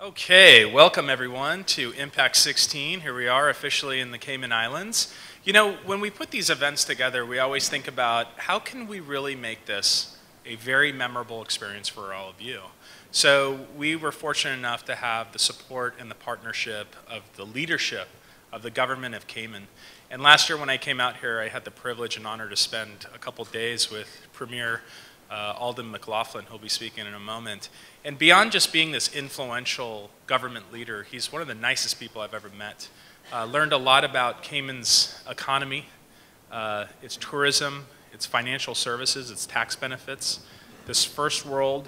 Okay, welcome everyone to Impact 16. Here we are officially in the Cayman Islands. You know, when we put these events together, we always think about how can we really make this a very memorable experience for all of you. So we were fortunate enough to have the support and the partnership of the leadership of the government of Cayman. And last year when I came out here, I had the privilege and honor to spend a couple days with Premier Alden McLaughlin, who'll be speaking in a moment. And beyond just being this influential government leader, he's one of the nicest people I've ever met. Learned a lot about Cayman's economy, its tourism, its financial services, its tax benefits. This first world,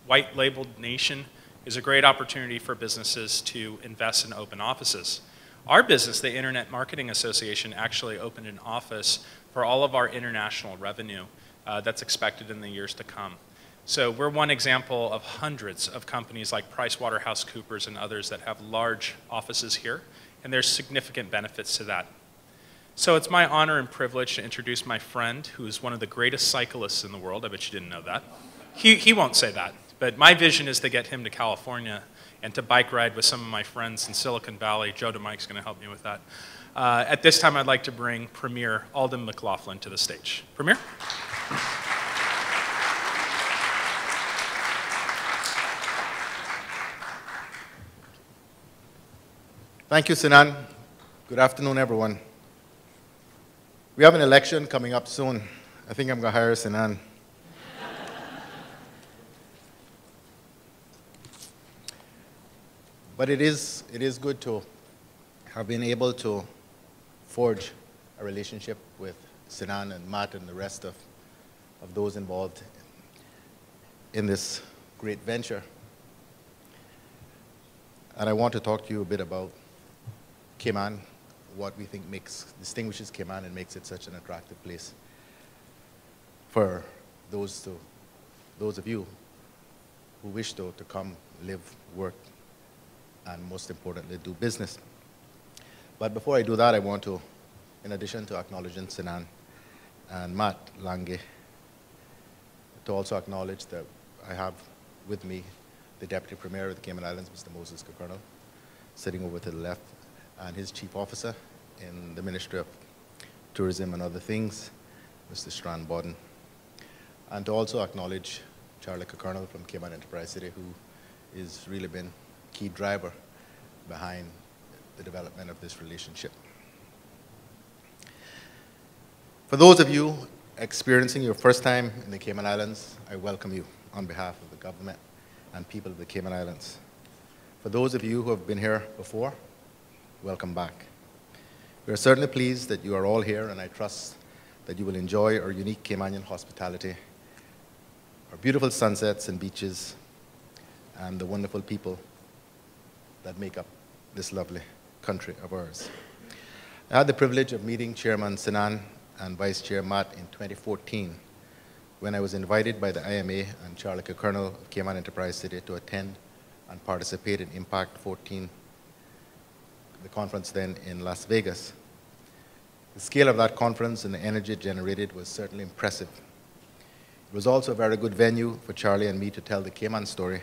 white-labeled nation is a great opportunity for businesses to invest and open offices. Our business, the Internet Marketing Association, actually opened an office for all of our international revenue that's expected in the years to come. So we're one example of hundreds of companies like PricewaterhouseCoopers and others that have large offices here, and there's significant benefits to that. So it's my honor and privilege to introduce my friend, who is one of the greatest cyclists in the world. I bet you didn't know that. He won't say that, but my vision is to get him to California and to bike ride with some of my friends in Silicon Valley. Joe DeMike's going to help me with that. At this time, I'd like to bring Premier Alden McLaughlin to the stage. Premier? Thank you, Sinan. Good afternoon, everyone. We have an election coming up soon. I think I'm going to hire Sinan. But it is good to have been able to forge a relationship with Sinan and Matt and the rest of those involved in this great venture. And I want to talk to you a bit about Cayman, what we think distinguishes Cayman and makes it such an attractive place for those of you who wish to come, live, work, and most importantly, do business. But before I do that, I want to, in addition to acknowledging Sinan and Matt Lange, to also acknowledge that I have with me the Deputy Premier of the Cayman Islands, Mr. Moses Colonel, sitting over to the left, and his Chief Officer in the Ministry of Tourism and other things, Mr. Strand Bodden. And to also acknowledge Charlie Colonel from Cayman Enterprise City, who has really been a key driver behind the development of this relationship. For those of you experiencing your first time in the Cayman Islands, I welcome you on behalf of the government and people of the Cayman Islands. For those of you who have been here before, welcome back. We are certainly pleased that you are all here, and I trust that you will enjoy our unique Caymanian hospitality, our beautiful sunsets and beaches, and the wonderful people that make up this lovely country of ours. I had the privilege of meeting Chairman Sinan and Vice Chair Matt in 2014 when I was invited by the IMA and Charlie Colonel of Cayman Enterprise City to attend and participate in Impact 14, the conference then in Las Vegas. The scale of that conference and the energy it generated was certainly impressive. It was also a very good venue for Charlie and me to tell the Cayman story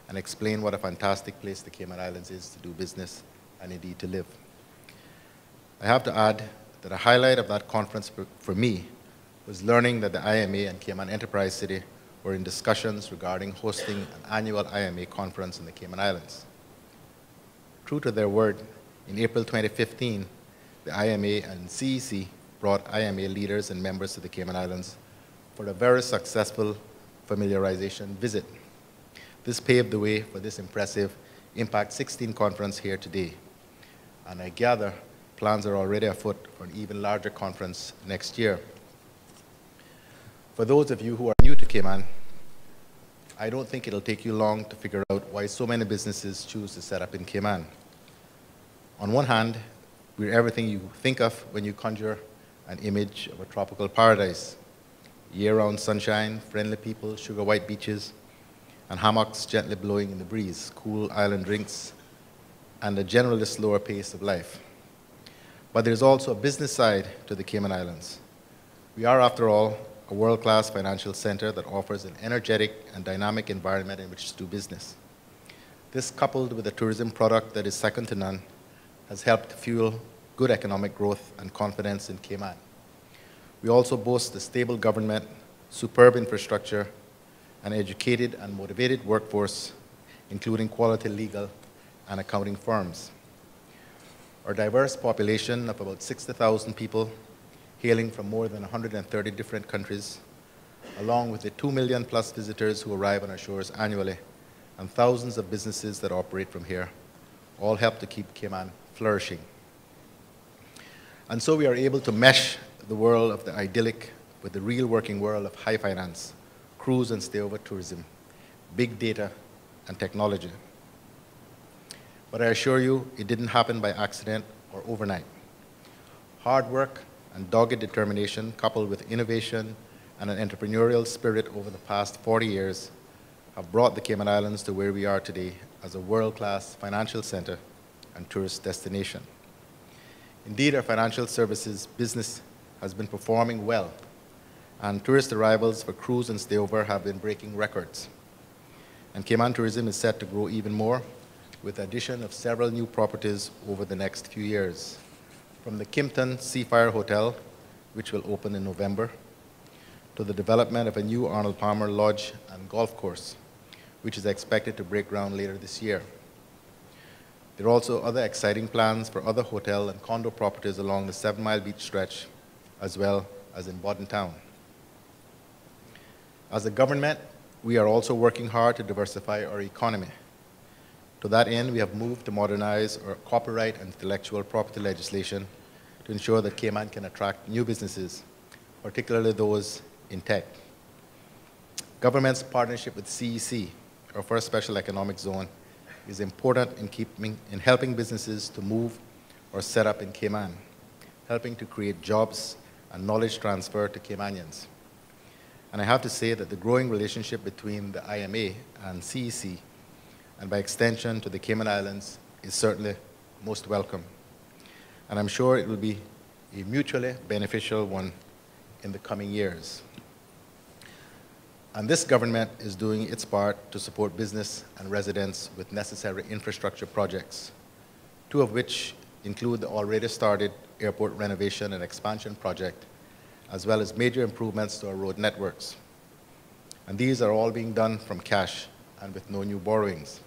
and explain what a fantastic place the Cayman Islands is to do business and indeed to live. I have to add that a highlight of that conference for me was learning that the IMA and Cayman Enterprise City were in discussions regarding hosting an annual IMA conference in the Cayman Islands. True to their word, in April 2015, the IMA and CEC brought IMA leaders and members to the Cayman Islands for a very successful familiarization visit. This paved the way for this impressive Impact 16 conference here today. And I gather plans are already afoot for an even larger conference next year. For those of you who are new to Cayman, I don't think it'll take you long to figure out why so many businesses choose to set up in Cayman. On one hand, we're everything you think of when you conjure an image of a tropical paradise. Year-round sunshine, friendly people, sugar white beaches, and hammocks gently blowing in the breeze, cool island drinks, and a generally slower pace of life. But there's also a business side to the Cayman Islands. We are, after all, a world-class financial center that offers an energetic and dynamic environment in which to do business. This, coupled with a tourism product that is second to none, has helped fuel good economic growth and confidence in Cayman. We also boast a stable government, superb infrastructure, an educated and motivated workforce, including quality legal and accounting firms. Our diverse population of about 60,000 people, hailing from more than 130 different countries, along with the 2 million plus visitors who arrive on our shores annually, and thousands of businesses that operate from here, all help to keep Cayman flourishing. And so we are able to mesh the world of the idyllic with the real working world of high finance, cruise and stayover tourism, big data, and technology. But I assure you, it didn't happen by accident or overnight. Hard work and dogged determination, coupled with innovation and an entrepreneurial spirit over the past 40 years, have brought the Cayman Islands to where we are today as a world-class financial center and tourist destination. Indeed, our financial services business has been performing well, and tourist arrivals for cruise and stayover have been breaking records. And Cayman tourism is set to grow even more with the addition of several new properties over the next few years, from the Kimpton Seafire Hotel, which will open in November, to the development of a new Arnold Palmer Lodge and golf course, which is expected to break ground later this year. There are also other exciting plans for other hotel and condo properties along the 7 Mile Beach stretch, as well as in Bodden Town. As a government, we are also working hard to diversify our economy. To that end, we have moved to modernize our copyright and intellectual property legislation to ensure that Cayman can attract new businesses, particularly those in tech. Government's partnership with CEC, our first special economic zone, is important in helping businesses to move or set up in Cayman, helping to create jobs and knowledge transfer to Caymanians. And I have to say that the growing relationship between the IMA and CEC, and by extension to the Cayman Islands, is certainly most welcome. And I'm sure it will be a mutually beneficial one in the coming years. And this government is doing its part to support business and residents with necessary infrastructure projects, two of which include the already started airport renovation and expansion project, as well as major improvements to our road networks. And these are all being done from cash and with no new borrowings.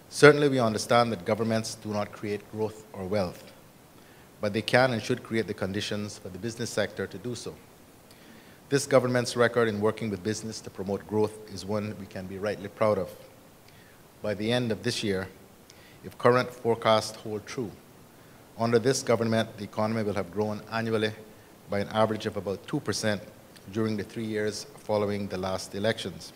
Certainly, we understand that governments do not create growth or wealth, but they can and should create the conditions for the business sector to do so. This government's record in working with business to promote growth is one we can be rightly proud of. By the end of this year, if current forecasts hold true, under this government, the economy will have grown annually by an average of about 2% during the 3 years following the last elections.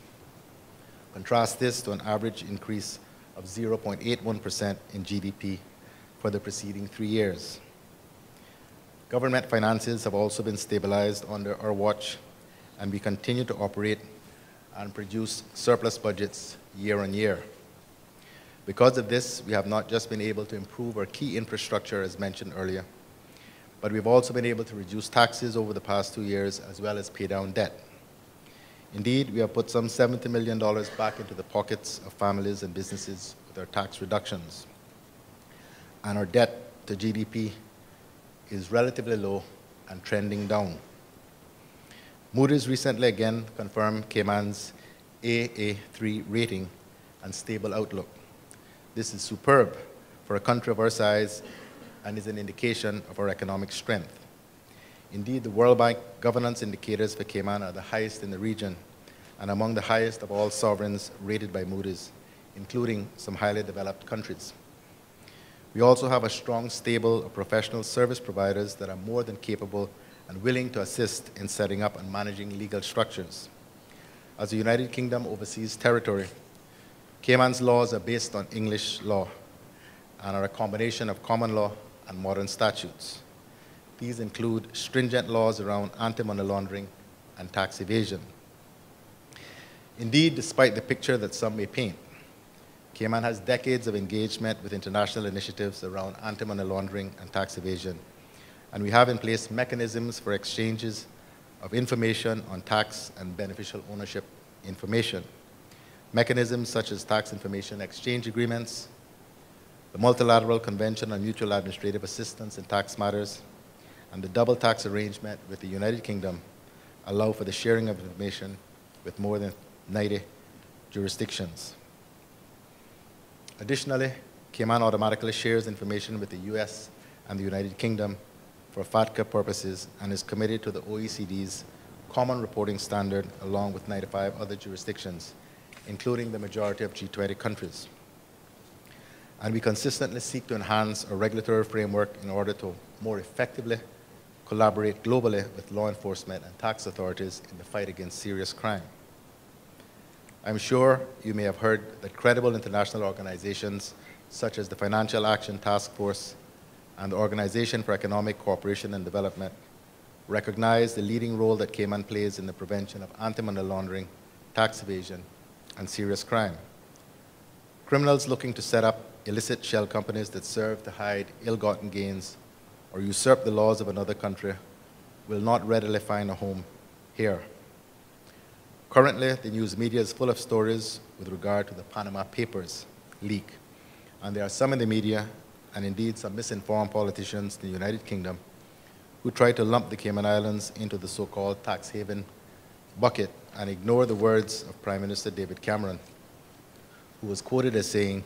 Contrast this to an average increase of 0.81% in GDP for the preceding 3 years. Government finances have also been stabilized under our watch, and we continue to operate and produce surplus budgets year on year. Because of this, we have not just been able to improve our key infrastructure, as mentioned earlier, but we've also been able to reduce taxes over the past 2 years, as well as pay down debt. Indeed, we have put some $70 million back into the pockets of families and businesses with our tax reductions. And our debt to GDP is relatively low and trending down. Moody's recently again confirmed Cayman's AA3 rating and stable outlook. This is superb for a country of our size and is an indication of our economic strength. Indeed, the World Bank governance indicators for Cayman are the highest in the region and among the highest of all sovereigns rated by Moody's, including some highly developed countries. We also have a strong stable of professional service providers that are more than capable and willing to assist in setting up and managing legal structures. As a United Kingdom overseas territory, Cayman's laws are based on English law and are a combination of common law and modern statutes. These include stringent laws around anti-money laundering and tax evasion. Indeed, despite the picture that some may paint, Cayman has decades of engagement with international initiatives around anti-money laundering and tax evasion, and we have in place mechanisms for exchanges of information on tax and beneficial ownership information. Mechanisms such as tax information exchange agreements, the Multilateral Convention on Mutual Administrative Assistance in Tax Matters, and the double tax arrangement with the United Kingdom allow for the sharing of information with more than 90 jurisdictions. Additionally, Cayman automatically shares information with the US and the United Kingdom for FATCA purposes and is committed to the OECD's common reporting standard along with 95 other jurisdictions, including the majority of G20 countries. And we consistently seek to enhance our regulatory framework in order to more effectively collaborate globally with law enforcement and tax authorities in the fight against serious crime. I'm sure you may have heard that credible international organizations such as the Financial Action Task Force and the Organization for Economic Cooperation and Development recognize the leading role that Cayman plays in the prevention of anti-money laundering, tax evasion, and serious crime. Criminals looking to set up illicit shell companies that serve to hide ill-gotten gains or usurp the laws of another country will not readily find a home here. Currently, the news media is full of stories with regard to the Panama Papers leak, and there are some in the media, and indeed some misinformed politicians in the United Kingdom, who try to lump the Cayman Islands into the so-called tax haven bucket and ignore the words of Prime Minister David Cameron, who was quoted as saying,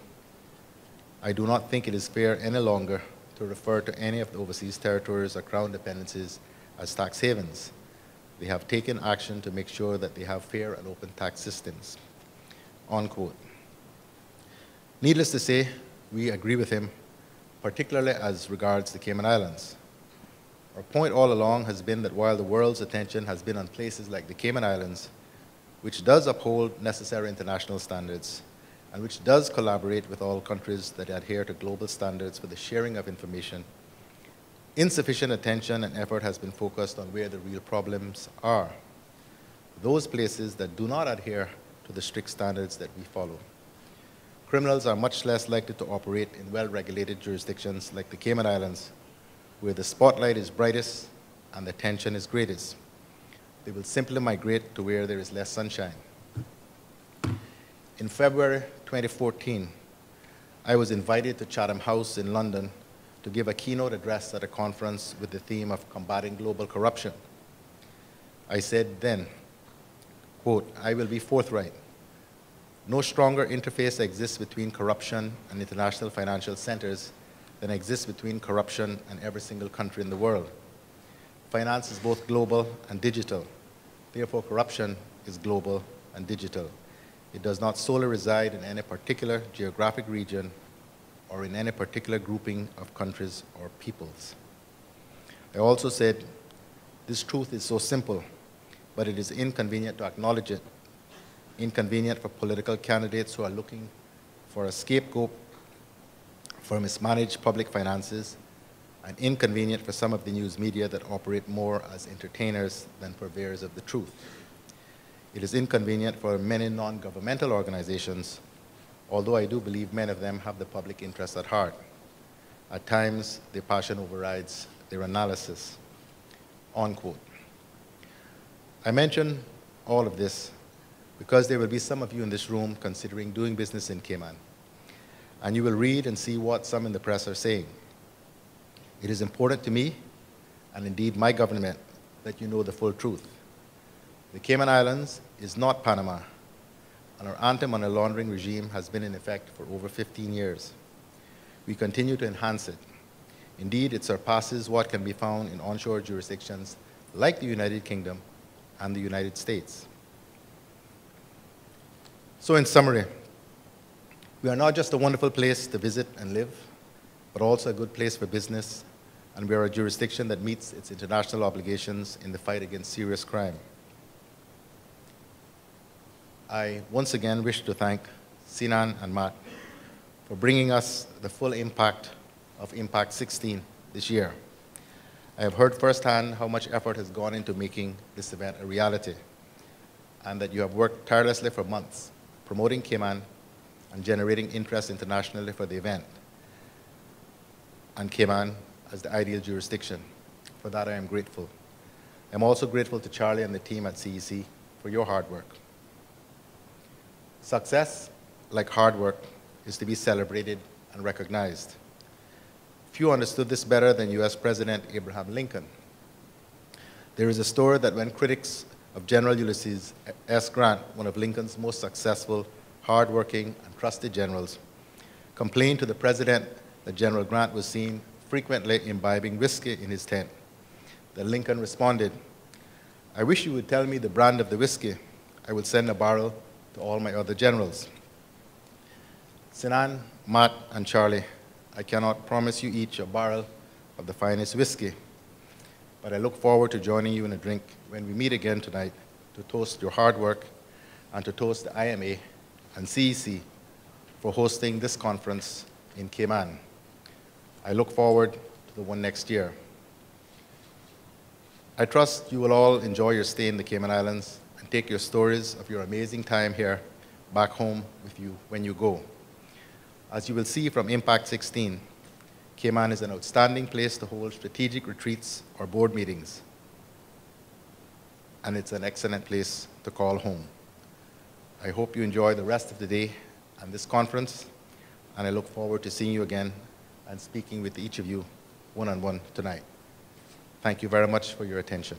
"I do not think it is fair any longer to refer to any of the overseas territories or crown dependencies as tax havens. They have taken action to make sure that they have fair and open tax systems." Unquote. Needless to say, we agree with him, particularly as regards the Cayman Islands. Our point all along has been that while the world's attention has been on places like the Cayman Islands, which does uphold necessary international standards, and which does collaborate with all countries that adhere to global standards for the sharing of information, insufficient attention and effort has been focused on where the real problems are, those places that do not adhere to the strict standards that we follow. Criminals are much less likely to operate in well-regulated jurisdictions like the Cayman Islands, where the spotlight is brightest and the tension is greatest. They will simply migrate to where there is less sunshine. In February 2014, I was invited to Chatham House in London to give a keynote address at a conference with the theme of combating global corruption. I said then, quote, "I will be forthright. No stronger interface exists between corruption and international financial centers than exists between corruption and every single country in the world. Finance is both global and digital. Therefore, corruption is global and digital. It does not solely reside in any particular geographic region or in any particular grouping of countries or peoples." I also said, "This truth is so simple, but it is inconvenient to acknowledge it, inconvenient for political candidates who are looking for a scapegoat for mismanaged public finances, and inconvenient for some of the news media that operate more as entertainers than purveyors of the truth. It is inconvenient for many non-governmental organizations, although I do believe many of them have the public interest at heart. At times, their passion overrides their analysis." Unquote. I mention all of this because there will be some of you in this room considering doing business in Cayman, and you will read and see what some in the press are saying. It is important to me, and indeed my government, that you know the full truth. The Cayman Islands is not Panama, and our anti-money laundering regime has been in effect for over 15 years. We continue to enhance it. Indeed, it surpasses what can be found in onshore jurisdictions like the United Kingdom and the United States. So in summary, we are not just a wonderful place to visit and live, but also a good place for business, and we are a jurisdiction that meets its international obligations in the fight against serious crime. I once again wish to thank Sinan and Matt for bringing us the full impact of Impact 16 this year. I have heard firsthand how much effort has gone into making this event a reality, and that you have worked tirelessly for months, promoting Cayman and generating interest internationally for the event, and Cayman as the ideal jurisdiction. For that, I am grateful. I'm also grateful to Charlie and the team at CEC for your hard work. Success, like hard work, is to be celebrated and recognized. Few understood this better than US President Abraham Lincoln. There is a story that when critics of General Ulysses S. Grant, one of Lincoln's most successful, hardworking, and trusted generals, complained to the president that General Grant was seen frequently imbibing whiskey in his tent, that Lincoln responded, "I wish you would tell me the brand of the whiskey. I will send a barrel to all my other generals." Sinan, Matt, and Charlie, I cannot promise you each a barrel of the finest whiskey, but I look forward to joining you in a drink when we meet again tonight to toast your hard work and to toast the IMA and CEC for hosting this conference in Cayman. I look forward to the one next year. I trust you will all enjoy your stay in the Cayman Islands and take your stories of your amazing time here back home with you when you go. As you will see from Impact 16, Cayman is an outstanding place to hold strategic retreats or board meetings, and it's an excellent place to call home. I hope you enjoy the rest of the day and this conference, and I look forward to seeing you again and speaking with each of you one-on-one tonight. Thank you very much for your attention.